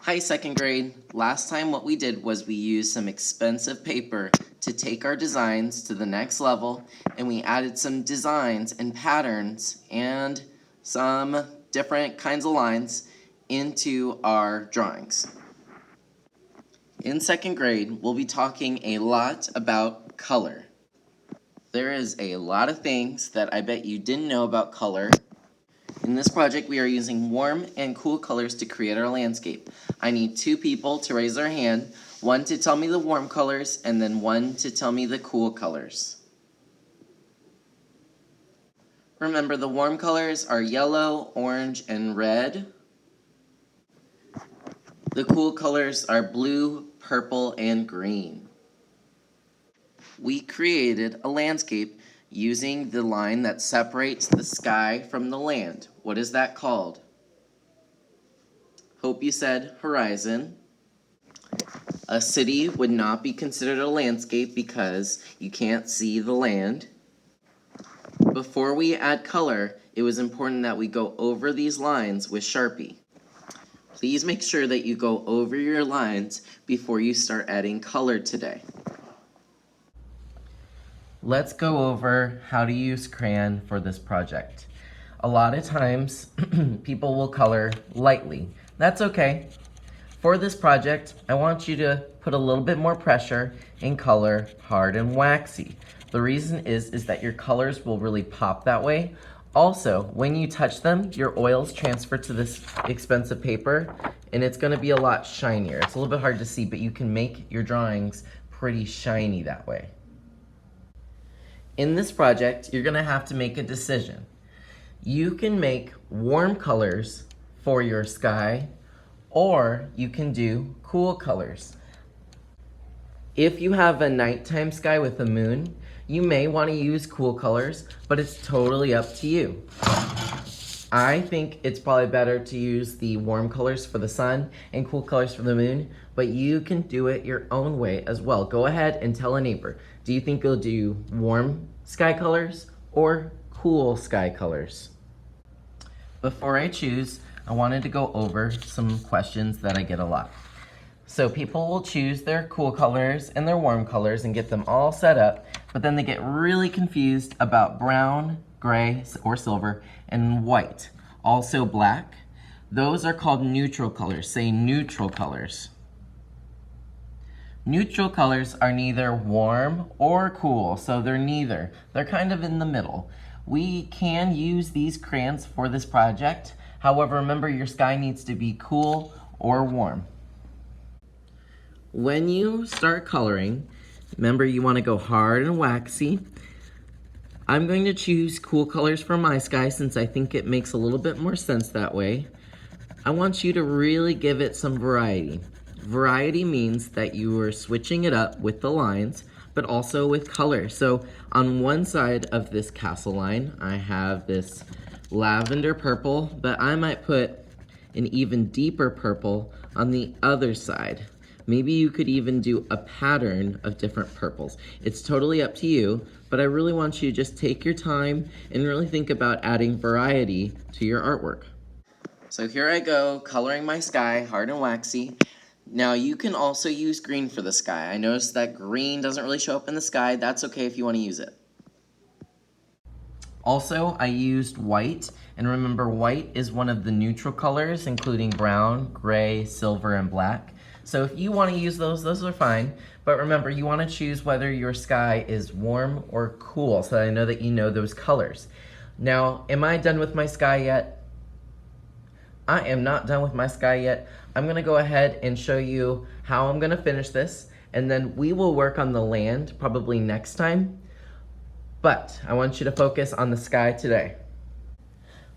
Hi, second grade. Last time what we did was we used some expensive paper to take our designs to the next level, and we added some designs and patterns and some different kinds of lines into our drawings. In second grade, we'll be talking a lot about color. There is a lot of things that I bet you didn't know about color. In this project, we are using warm and cool colors to create our landscape. I need two people to raise their hand, one to tell me the warm colors, and then one to tell me the cool colors. Remember, the warm colors are yellow, orange, and red. The cool colors are blue, purple, and green. We created a landscape using the line that separates the sky from the land. What is that called? Hope you said horizon. A city would not be considered a landscape because you can't see the land. Before we add color, it was important that we go over these lines with Sharpie. Please make sure that you go over your lines before you start adding color today. Let's go over how to use crayon for this project. A lot of times, people will color lightly. That's okay. For this project, I want you to put a little bit more pressure and color hard and waxy. The reason is that your colors will really pop that way. Also, when you touch them, your oils transfer to this expensive paper, and it's gonna be a lot shinier. It's a little bit hard to see, but you can make your drawings pretty shiny that way. In this project, you're gonna have to make a decision. You can make warm colors for your sky, or you can do cool colors. If you have a nighttime sky with a moon, you may want to use cool colors, but it's totally up to you. I think it's probably better to use the warm colors for the sun and cool colors for the moon, but you can do it your own way as well. Go ahead and tell a neighbor. Do you think you'll do warm sky colors or cool sky colors? Before I choose, I wanted to go over some questions that I get a lot. So people will choose their cool colors and their warm colors and get them all set up, but then they get really confused about brown, gray, or silver, and white. Also black. Those are called neutral colors. Say neutral colors. Neutral colors are neither warm or cool, so they're neither. They're kind of in the middle. We can use these crayons for this project. However, remember your sky needs to be cool or warm. When you start coloring, remember you want to go hard and waxy. I'm going to choose cool colors for my sky since I think it makes a little bit more sense that way. I want you to really give it some variety. Variety means that you are switching it up with the lines, but also with color. So on one side of this castle line, I have this lavender purple, but I might put an even deeper purple on the other side. Maybe you could even do a pattern of different purples. It's totally up to you, but I really want you to just take your time and really think about adding variety to your artwork. So here I go, coloring my sky hard and waxy. Now you can also use green for the sky. I noticed that green doesn't really show up in the sky. That's okay if you want to use it. Also, I used white, and remember white is one of the neutral colors, including brown, gray, silver, and black. So if you want to use those are fine, but remember you want to choose whether your sky is warm or cool, so that I know that you know those colors. Now, am I done with my sky yet? I am not done with my sky yet. I'm gonna go ahead and show you how I'm gonna finish this, and then we will work on the land probably next time. But I want you to focus on the sky today.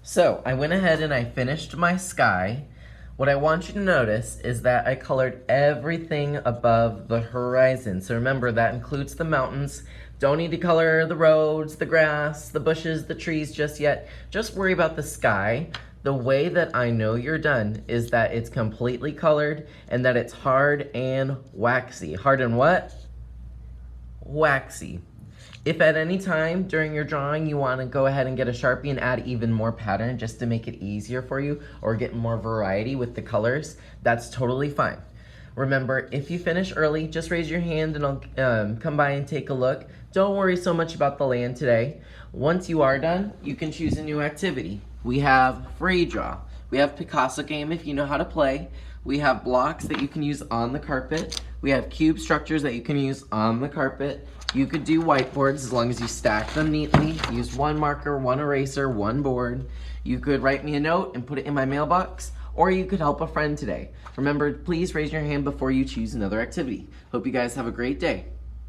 So I went ahead and I finished my sky. What I want you to notice is that I colored everything above the horizon. So remember, that includes the mountains. Don't need to color the roads, the grass, the bushes, the trees just yet. Just worry about the sky. The way that I know you're done is that it's completely colored and that it's hard and waxy. Hard and what? Waxy. If at any time during your drawing you want to go ahead and get a Sharpie and add even more pattern just to make it easier for you or get more variety with the colors, that's totally fine. Remember, if you finish early, just raise your hand and I'll come by and take a look. Don't worry so much about the land today. Once you are done, you can choose a new activity. We have free draw. We have Picasso game if you know how to play. We have blocks that you can use on the carpet. We have cube structures that you can use on the carpet. You could do whiteboards as long as you stack them neatly. Use one marker, one eraser, one board. You could write me a note and put it in my mailbox, or you could help a friend today. Remember, please raise your hand before you choose another activity. Hope you guys have a great day.